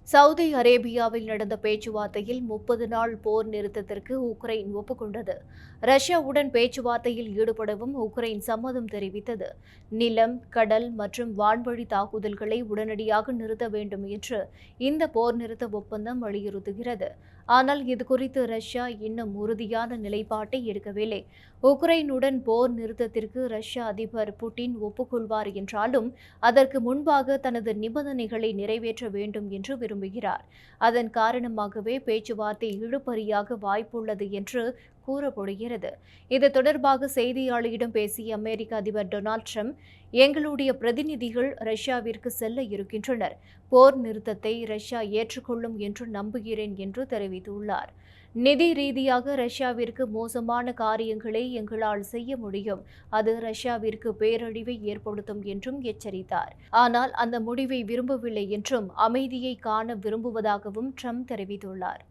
Saudi அரேபியாவில் நடந்த பேச்சுவார்த்தையில் 30 நாள் போர் நிறுத்தத்திற்கு உக்ரைன் ஒப்புக்கொண்டது. ரஷ்யாவுடன் பேச்சுவார்த்தையில் ஈடுபடவும் உக்ரைன் சம்மதம் தெரிவித்தது. நிலம், கடல் மற்றும் வான்வழி தாக்குதல்களை உடனடியாக நிறுத்த வேண்டும் என்று இந்த போர் நிறுத்த ஒப்பந்தம் வலியுறுத்துகிறது. ஆனால் இதுகுறித்து ரஷ்யா இன்னும் உறுதியான நிலைப்பாட்டை எடுக்கவில்லை. உக்ரைனுடன் போர் நிறுத்தத்திற்கு ரஷ்ய அதிபர் புட்டின் ஒப்புக்கொள்வார் என்றாலும் அதற்கு முன்பாக தனது நிபந்தனைகளை நிறைவேற்ற வேண்டும் என்று விரும்புகிறார். அதன் காரணமாகவே பேச்சுவார்த்தை இழுபறியாக வாய்ப்புள்ளது என்று கூறப்படுகிறது. இது தொடர்பாக செய்தியாளர்களிடம் பேசிய அமெரிக்க அதிபர் டொனால்ட் ட்ரம்ப், எங்களுடைய பிரதிநிதிகள் ரஷ்யாவிற்கு செல்ல இருக்கின்றனர். போர் நிறுத்தத்தை ரஷ்யா ஏற்றுக்கொள்ளும் என்று நம்புகிறேன் என்று தெரிவித்துள்ளார். நிதி ரீதியாக ரஷ்யாவிற்கு மோசமான காரியங்களை எங்களால் செய்ய முடியும். அது ரஷ்யாவிற்கு பேரழிவை ஏற்படுத்தும் என்றும் எச்சரித்தார். ஆனால் அந்த முடிவை விரும்பவில்லை என்றும் அமைதியை காண விரும்புவதாகவும் ட்ரம்ப் தெரிவித்துள்ளார்.